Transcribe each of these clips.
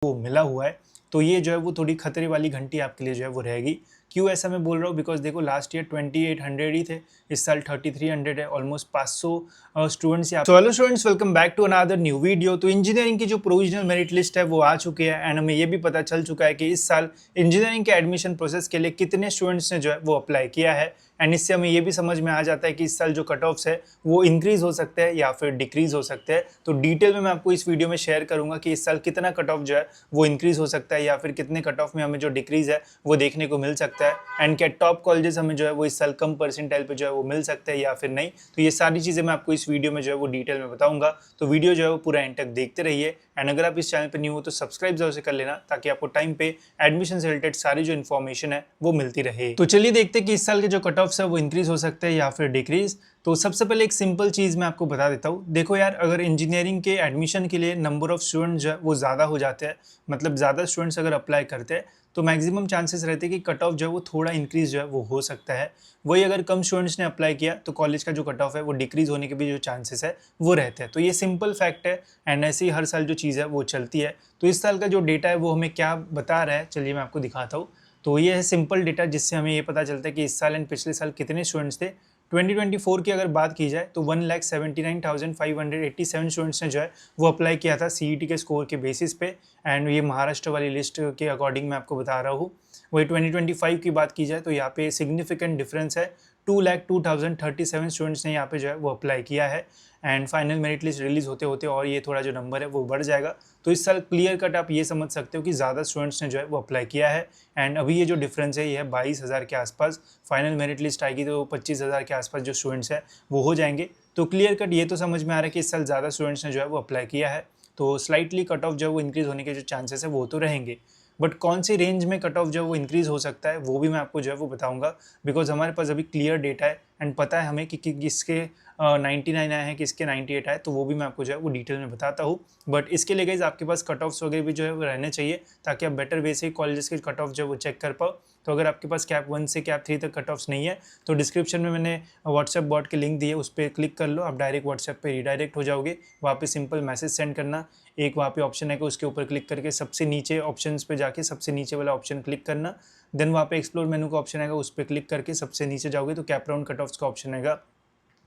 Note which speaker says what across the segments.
Speaker 1: वो मिला हुआ है, तो ये जो है वो थोड़ी खतरे वाली घंटी आपके लिए जो है वो रहेगी। क्यों ऐसा मैं बोल रहा हूँ? बिकॉज देखो लास्ट ईयर 2800 ही थे, इस साल 3300 है, almost 500 students. So hello students, welcome back to another new video. तो इंजीनियरिंग की जो प्रोविजनल मेरिट लिस्ट है वो आ चुकी है एंड हमें ये भी पता चल चुका है कि इस साल इंजीनियरिंग के एडमिशन प्रोसेस के लिए कितने स्टूडेंट्स ने जो है वो अप्लाई किया है। एंड इससे हमें ये भी समझ में आ जाता है कि इस साल जो कट ऑफ्स है वो इंक्रीज हो सकते हैं या फिर डिक्रीज हो सकते हैं। तो डिटेल में मैं आपको इस वीडियो में शेयर करूंगा कि इस साल कितना कट ऑफ जो है वो इंक्रीज हो सकता है या फिर कितने कट ऑफ में हमें जो डिक्रीज है वो देखने को मिल सकता है, एंड क्या टॉप कॉलेजेस हमें जो है वो इस साल कम परसेंटाइल पे जो है वो मिल सकते हैं या फिर नहीं। तो ये सारी चीज़ें मैं आपको इस वीडियो में जो है वो डिटेल में बताऊंगा। तो वीडियो जो है वो पूरा एंड तक देखते रहिए एंड अगर आप इस चैनल पर न्यू हो तो सब्सक्राइब जरूर से कर लेना ताकि आपको टाइम पे एडमिशन से रिलेटेड सारी जो इन्फॉर्मेशन है वो मिलती रहे। तो चलिए देखते हैं कि इस साल के जो कट ऑफ्स है वो इंक्रीज हो सकते हैं या फिर डिक्रीज। तो सबसे पहले एक सिंपल चीज़ मैं आपको बता देता हूँ। देखो यार, अगर इंजीनियरिंग के एडमिशन के लिए नंबर ऑफ स्टूडेंट्स जो है वो ज़्यादा हो जाते हैं, मतलब ज़्यादा स्टूडेंट्स अगर अप्लाई करते हैं तो मैक्सिमम चांसेस रहते हैं कि कट ऑफ जो है वो थोड़ा इंक्रीज जो है वो हो सकता है। वही अगर कम स्टूडेंट्स ने अप्लाई किया तो कॉलेज का जो कट ऑफ है वो डिक्रीज होने के भी जो चांसेस है वो रहते हैं। तो ये सिंपल फैक्ट है एंड ऐसे ही हर साल जो चीज़ है वो चलती है। तो इस साल का जो डेटा है वो हमें क्या बता रहा है, चलिए मैं आपको दिखाता हूँ। तो ये है सिंपल डेटा जिससे हमें ये पता चलता है कि इस साल एंड पिछले साल कितने स्टूडेंट्स थे। 2024 की अगर बात की जाए तो 1,79,587 स्टूडेंट्स ने जो है वो अप्लाई किया था सीईटी के स्कोर के बेसिस पे, एंड ये महाराष्ट्र वाली लिस्ट के अकॉर्डिंग मैं आपको बता रहा हूँ। वही 2025 की बात की जाए तो यहाँ पे सिग्निफिकेंट डिफरेंस है, 2,02,037 स्टूडेंट्स ने यहाँ पे जो है वो अप्लाई किया है and final merit list release होते होते और ये थोड़ा जो नंबर है वो बढ़ जाएगा। तो इस साल क्लियर कट आप ये समझ सकते हो कि ज़्यादा स्टूडेंट्स ने जो है वो अप्लाई किया है एंड अभी ये जो डिफरेंस है ये है 22,000 के आसपास। फाइनल मेरिट लिस्ट आएगी तो 25,000 के आसपास जो स्टूडेंट्स है वो हो जाएंगे। तो क्लियर कट ये तो समझ में आ रहा है कि इस साल ज़्यादा स्टूडेंट्स ने जो है वो अप्लाई किया है, तो स्लाइटली कट ऑफ जो है वो इंक्रीज होने के जो चांसेस है वो तो रहेंगे। बट कौन सी रेंज में कट ऑफ जो है वो इंक्रीज हो सकता है वो भी मैं आपको जो है वो बताऊंगा, बिकॉज हमारे पास अभी क्लियर डेटा है एंड पता है हमें कि किसके 99 आए हैं, किसके 98 आए, तो वो भी मैं आपको जो है वो डिटेल में बताता हूँ। बट इसके लिए गाइस आपके पास कट ऑफ्स वगैरह भी जो है वो रहने चाहिए ताकि आप बेटर वे से कॉलेजेस के कट ऑफ जो है वो चेक कर पाओ। तो अगर आपके पास कैप 1 से कैप 3 तक कट ऑफ्स नहीं है तो डिस्क्रिप्शन में मैंने व्हाट्सएप बॉट के लिंक दिए, उस पर क्लिक कर लो, आप डायरेक्ट व्हाट्सएप पे रिडायरेक्ट हो जाओगे। वहाँ पे सिंपल मैसेज सेंड करना, एक वहाँ पे ऑप्शन है कि उसके ऊपर क्लिक करके सबसे नीचे ऑप्शंस पे जाके सबसे नीचे वाला ऑप्शन क्लिक करना, देन वहाँ पे एक्सप्लोर मेनू का ऑप्शन आएगा, उस पर क्लिक करके सबसे नीचे जाओगे तो कैप राउंड कट ऑफ्स का ऑप्शन आएगा,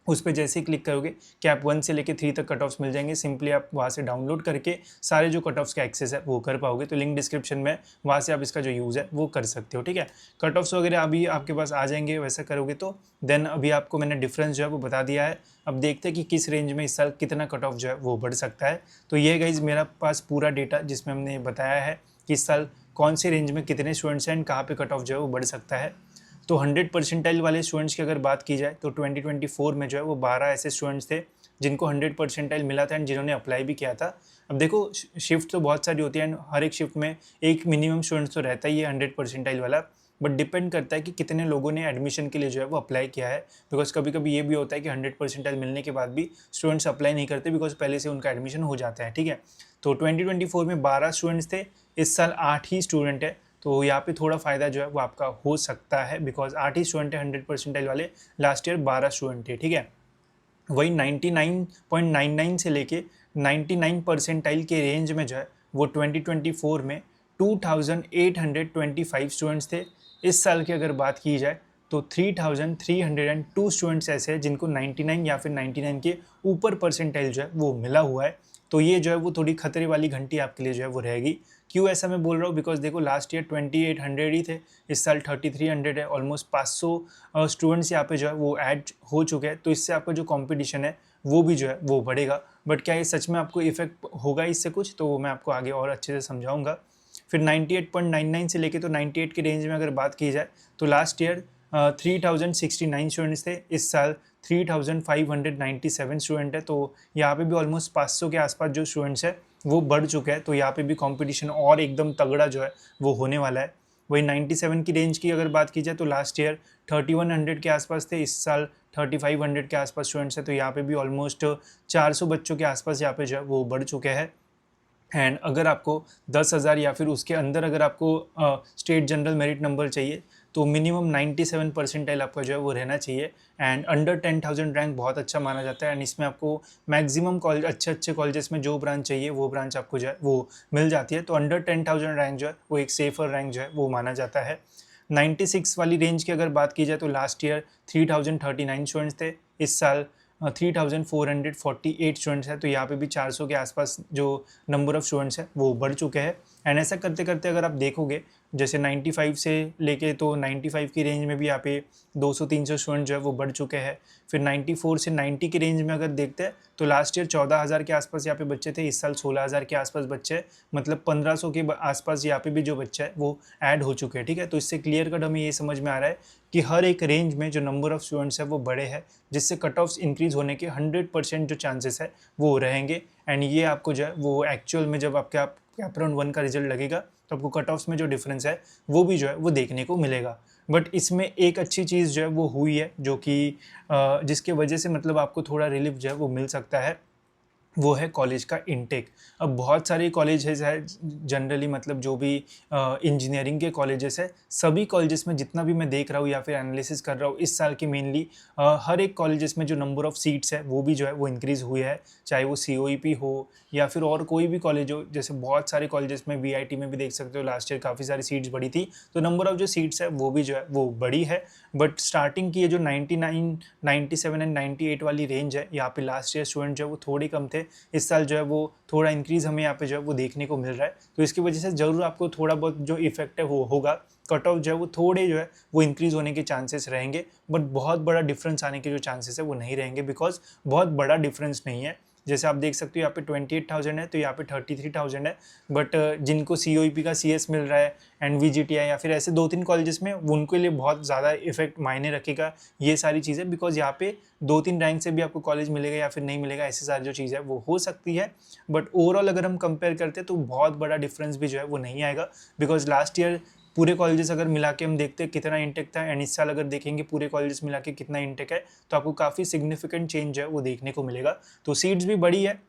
Speaker 1: उस पर जैसे ही क्लिक करोगे कैप 1 से लेके 3 तक कट ऑफ्स मिल जाएंगे। सिंपली आप वहाँ से डाउनलोड करके सारे जो कट ऑफ्स का एक्सेस है वो कर पाओगे। तो लिंक डिस्क्रिप्शन में, वहाँ से आप इसका जो यूज़ है वो कर सकते हो, ठीक है। कट ऑफ्स वगैरह अभी आपके पास आ जाएंगे वैसा करोगे तो। देन अभी आपको मैंने डिफरेंस जो है वो बता दिया है। अब देखते हैं कि किस रेंज में इस साल कितना कट ऑफ जो है वो बढ़ सकता है। तो ये गाइज मेरा पास पूरा डेटा जिसमें हमने बताया है कि इस साल कौन सी रेंज में कितने स्टूडेंट्स हैं एंड कहाँ पे कट ऑफ जो है वो बढ़ सकता है। तो 100 परसेंटाइल वाले स्टूडेंट्स की अगर बात की जाए तो 2024 में जो है वो 12 ऐसे स्टूडेंट्स थे जिनको 100 परसेंटाइल मिला था एंड जिन्होंने अप्लाई भी किया था। अब देखो शिफ्ट तो बहुत सारी होती है एंड हर एक शिफ्ट में एक मिनिमम स्टूडेंट्स तो रहता ही है 100 परसेंटाइल वाला, बट डिपेंड करता है कि कितने लोगों ने एडमिशन के लिए जो है वो अप्लाई किया है। बिकॉज कभी कभी ये भी होता है कि 100 परसेंटाइल मिलने के बाद भी स्टूडेंट्स अप्लाई नहीं करते बिकॉज पहले से उनका एडमिशन हो जाता है, ठीक है। तो 2024 में 12 स्टूडेंट्स थे, इस साल 8 ही स्टूडेंट है, तो यहाँ पे थोड़ा फ़ायदा जो है वो आपका हो सकता है बिकॉज 8 ही स्टूडेंट है 100 परसेंटाइल वाले, लास्ट ईयर 12 स्टूडेंट थे, ठीक है। वही 99.99 से लेके 99 परसेंटाइल के रेंज में जो है वो 2024 में 2825 स्टूडेंट्स थे। इस साल की अगर बात की जाए तो 3302 स्टूडेंट्स ऐसे हैं जिनको 99 या फिर 99 के ऊपर परसेंटाइल जो है वो मिला हुआ है। तो ये जो है वो थोड़ी खतरे वाली घंटी आपके लिए जो है वो रहेगी। क्यों ऐसा मैं बोल रहा हूँ? बिकॉज देखो लास्ट ईयर 2800 ही थे, इस साल 3300 है, ऑलमोस्ट 500 स्टूडेंट्स यहाँ पे जो है वो ऐड हो चुके हैं। तो इससे आपका जो कंपटीशन है वो भी जो है वो बढ़ेगा। बट क्या ये सच में आपको इफेक्ट होगा इससे कुछ, तो वो मैं आपको आगे और अच्छे से समझाऊंगा। फिर 98.99 से लेके तो 98 के रेंज में अगर बात की जाए तो लास्ट ईयर 3069 स्टूडेंट्स थे, इस साल 3597 स्टूडेंट है। तो यहाँ पे भी ऑलमोस्ट 500 के आसपास जो स्टूडेंट्स है वो बढ़ चुके हैं। तो यहाँ पे भी कंपटीशन और एकदम तगड़ा जो है वो होने वाला है। वही 97 की रेंज की अगर बात की जाए तो लास्ट ईयर 3100 के आसपास थे, इस साल 3500 के आसपास स्टूडेंट्स है। तो यहाँ पे भी ऑलमोस्ट 400 बच्चों के आसपास यहाँ पे जो है वो बढ़ चुके हैं। एंड अगर आपको 10,000 या फिर उसके अंदर अगर आपको स्टेट जनरल मेरिट नंबर चाहिए तो मिनिमम 97 परसेंटाइल आपका जो है वो रहना चाहिए। एंड अंडर 10,000 रैंक बहुत अच्छा माना जाता है। एंड इसमें आपको मैक्सिमम कॉलेज, अच्छे अच्छे कॉलेजेस में जो ब्रांच चाहिए वो ब्रांच आपको जो है वो मिल जाती है। तो अंडर 10,000 रैंक जो है वो एक सेफर रैंक जो है वो माना जाता है। 96 वाली रेंज की अगर बात की जाए तो लास्ट ईयर 3039 स्टूडेंट्स थे। इस साल 3448 स्टूडेंट्स है। तो यहाँ पे भी 400 के आसपास जो नंबर ऑफ़ स्टूडेंट्स है वो बढ़ चुके हैं। एंड ऐसा करते करते अगर आप देखोगे जैसे 95 से लेके तो 95 की रेंज में भी यहाँ पे 200-300 स्टूडेंट जो है वो बढ़ चुके हैं। फिर 94 से 90 की रेंज में अगर देखते हैं तो लास्ट ईयर 14,000 के आसपास यहाँ पे बच्चे थे। इस साल 16,000 के आसपास बच्चे हैं। मतलब 1500 के आसपास यहाँ पे भी जो बच्चा है वो ऐड हो चुके हैं। ठीक है, तो इससे क्लियर कट हमें ये समझ में आ रहा है कि हर एक रेंज में जो नंबर ऑफ़ स्टूडेंट्स है वो बड़े हैं, जिससे कट ऑफ्स इंक्रीज़ होने के 100% जो चांसेस है वो रहेंगे। एंड ये आपको जो है वो एक्चुअल में जब आपके कैप राउंड 1 का रिजल्ट लगेगा तो आपको कट ऑफ्स में जो डिफरेंस है वो भी जो है वो देखने को मिलेगा। बट इसमें एक अच्छी चीज़ जो है वो हुई है, जो कि जिसके वजह से मतलब आपको थोड़ा रिलीफ जो है वो मिल सकता है, वो है कॉलेज का इनटेक। अब बहुत सारे कॉलेजेस है जनरली, मतलब जो भी इंजीनियरिंग के कॉलेजेस है, सभी कॉलेजेस में जितना भी मैं देख रहा हूँ या फिर एनालिसिस कर रहा हूँ इस साल की मेनली, हर एक कॉलेजेस में जो नंबर ऑफ़ सीट्स है वो भी जो है वो इंक्रीज़ हुई है। चाहे वो COEP हो या फिर और कोई भी कॉलेज हो। जैसे बहुत सारे कॉलेजेस में VIT में भी देख सकते हो लास्ट ईयर काफ़ी सारी सीट्स बढ़ी थी, तो नंबर ऑफ़ जो सीट्स है वो भी जो है वो बढ़ी है। बट स्टार्टिंग की ये जो 99, 97 एंड 98 वाली रेंज है, यहाँ पे लास्ट ईयर स्टूडेंट जो है वो थोड़े कम थे। इस साल जो है वो थोड़ा इंक्रीज़ हमें यहाँ पे जो है वो देखने को मिल रहा है। तो इसकी वजह से ज़रूर आपको थोड़ा बहुत जो इफेक्ट है वो होगा। कट ऑफ जो है वो थोड़े जो है वो इंक्रीज़ होने के चांसेस रहेंगे, बट बहुत बड़ा डिफरेंस आने के जो चांसेस है वो नहीं रहेंगे, बिकॉज बहुत बड़ा डिफरेंस नहीं है। जैसे आप देख सकते हो यहाँ पे 28,000 है तो यहाँ पे 33,000 है। बट जिनको COEP का CS मिल रहा है एंड VGTI या फिर ऐसे 2-3 कॉलेजेस में, उनके लिए बहुत ज़्यादा इफेक्ट मायने रखेगा ये सारी चीज़ें, बिकॉज यहाँ पे 2-3 रैंक से भी आपको कॉलेज मिलेगा या फिर नहीं मिलेगा, ऐसी सारी जो चीज़ है वो हो सकती है। बट ओवरऑल अगर हम कंपेयर करते हैं तो बहुत बड़ा डिफरेंस भी जो है वो नहीं आएगा, बिकॉज लास्ट ईयर पूरे कॉलेजेस अगर मिला के हम देखते हैं कितना इंटेक था, एंड इस साल अगर देखेंगे पूरे कॉलेजेस मिला के कितना इंटेक है, तो आपको काफ़ी सिग्निफिकेंट चेंज है वो देखने को मिलेगा। तो सीट्स भी बढ़ी है,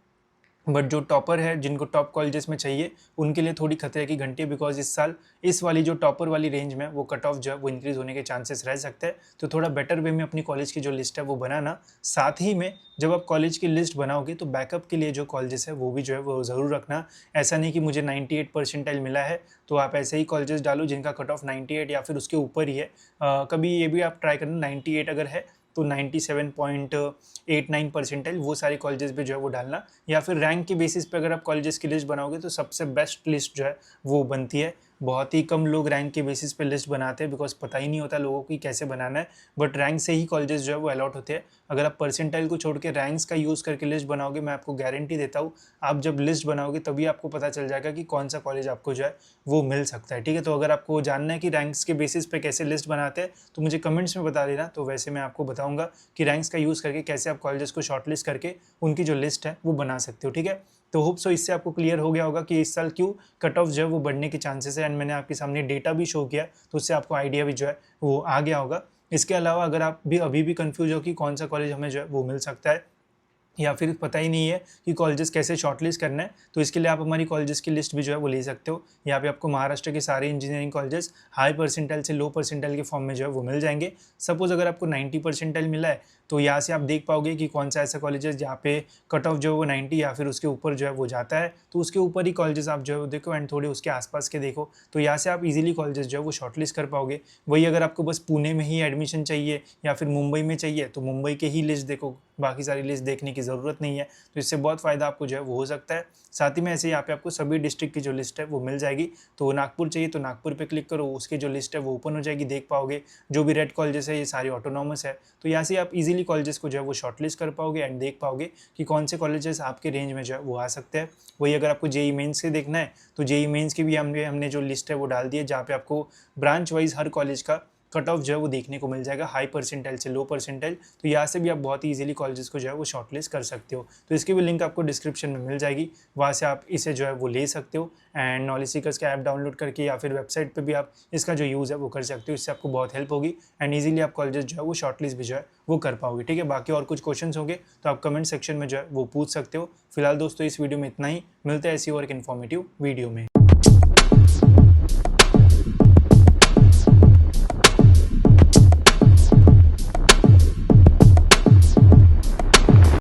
Speaker 1: बट जो टॉपर है, जिनको टॉप कॉलेजेस में चाहिए, उनके लिए थोड़ी खतरे की घंटी है, बिकॉज इस साल इस वाली जो टॉपर वाली रेंज में वो कट ऑफ जो है वो इंक्रीज़ होने के चांसेस रह सकते हैं। तो थोड़ा बेटर वे में अपनी कॉलेज की जो लिस्ट है वो बनाना। साथ ही में जब आप कॉलेज की लिस्ट बनाओगे तो बैकअप के लिए जो कॉलेजेस है वो भी जो है वो ज़रूर रखना। ऐसा नहीं कि मुझे 98 परसेंटाइल मिला है तो आप ऐसे ही कॉलेजेस डालो जिनका कट ऑफ 98 या फिर उसके ऊपर ही है। कभी ये भी आप ट्राई करना 98 अगर है तो 97.89 परसेंटाइल वो सारे कॉलेजेस पे जो है वो डालना, या फिर रैंक के बेसिस पे अगर आप कॉलेजेस की लिस्ट बनाओगे तो सबसे बेस्ट लिस्ट जो है वो बनती है। बहुत ही कम लोग रैंक के बेसिस पे लिस्ट बनाते हैं, बिकॉज पता ही नहीं होता लोगों की कैसे बनाना है। बट रैंक से ही कॉलेजेस जो है वो अलॉट होते हैं। अगर आप परसेंटाइल को छोड़ के रैंक्स का यूज़ करके लिस्ट बनाओगे, मैं आपको गारंटी देता हूँ आप जब लिस्ट बनाओगे तभी आपको पता चल जाएगा कि कौन सा कॉलेज आपको जो है वो मिल सकता है। ठीक है, तो अगर आपको जानना है कि रैंक्स के बेसिस पे कैसे लिस्ट बनाते हैं तो मुझे कमेंट्स में बता देना, तो वैसे मैं आपको बताऊँगा कि रैंक्स का यूज़ करके कैसे आप कॉलेजेस को शॉर्टलिस्ट करके उनकी जो लिस्ट है वो बना सकते हो। ठीक है, तो होप सो इससे आपको क्लियर हो गया होगा कि इस साल क्यों कट ऑफ जो है वो बढ़ने के चांसेस है। एंड मैंने आपके सामने डेटा भी शो किया तो उससे आपको आइडिया भी जो है वो आ गया होगा। इसके अलावा अगर आप भी अभी भी कंफ्यूज हो कि कौन सा कॉलेज हमें जो है वो मिल सकता है, या फिर पता ही नहीं है कि कॉलेजेस कैसे शॉर्टलिस्ट करना है, तो इसके लिए आप हमारी कॉलेजेस की लिस्ट भी जो है वो ले सकते हो। यहाँ पे आपको महाराष्ट्र के सारे इंजीनियरिंग कॉलेजेस हाई परसेंटाइल से लो परसेंटाइल के फॉर्म में जो है वो मिल जाएंगे। सपोज अगर आपको 90 परसेंटाइल मिला है तो यहाँ से आप देख पाओगे कि कौन सा ऐसा कॉलेज है जहाँ पे कट ऑफ जो है वो 90 या फिर उसके ऊपर जो है वो जाता है, तो उसके ऊपर ही कॉलेजेस आप जो है वो देखो एंड थोड़े उसके आसपास के देखो, तो यहाँ से आप इजीली कॉलेजेस जो है वो शॉर्टलिस्ट कर पाओगे। वही अगर आपको बस पुणे में ही एडमिशन चाहिए या फिर मुंबई में चाहिए तो मुंबई के ही लिस्ट देखो, बाकी सारी लिस्ट देखने की ज़रूरत नहीं है। तो इससे बहुत फ़ायदा आपको जो है वो हो सकता है। साथ ही में ऐसे यहाँ पे आपको सभी डिस्ट्रिक्ट की जो लिस्ट है वो मिल जाएगी। तो नागपुर चाहिए तो नागपुर पे क्लिक करो, उसकी जो लिस्ट है वो ओपन हो जाएगी, देख पाओगे जो भी रेड कॉलेजेस है ये सारी ऑटोनॉमस है। तो यहाँ से आप इजीली कॉलेजेस को जो है वो शॉर्टलिस्ट कर पाओगे एंड देख पाओगे कि कौन से कॉलेजेस आपके रेंज में जो है वो आ सकते हैं। वही अगर आपको JEE मेंस के देखना है तो JEE मेंस की भी हमने जो लिस्ट है वो डाल दी है, जहाँ पे आपको ब्रांच वाइज हर कॉलेज का कट ऑफ जो है वो देखने को मिल जाएगा, हाई परसेंटाइल से लो परसेंटाइल। तो यहाँ से भी आप बहुत ही इजीली कॉलेजेस को जो है वो शॉर्टलिस्ट कर सकते हो। तो इसकी भी लिंक आपको डिस्क्रिप्शन में मिल जाएगी, वहाँ से आप इसे जो है वो ले सकते हो। एंड नॉलेज सीकर्स का ऐप डाउनलोड करके या फिर वेबसाइट पे भी आप इसका जो यूज़ है वो कर सकते हो। इससे आपको बहुत हेल्प होगी एंड ईजिली आप कॉलेजेस जो है वो शॉर्टलिस्ट भी जो है वो कर पाओगे। ठीक है, बाकी और कुछ क्वेश्चन होंगे तो आप कमेंट सेक्शन में जो है वो पूछ सकते हो। फिलहाल दोस्तों इस वीडियो में इतना ही, मिलते हैं ऐसी और एक इन्फॉर्मेटिव वीडियो में।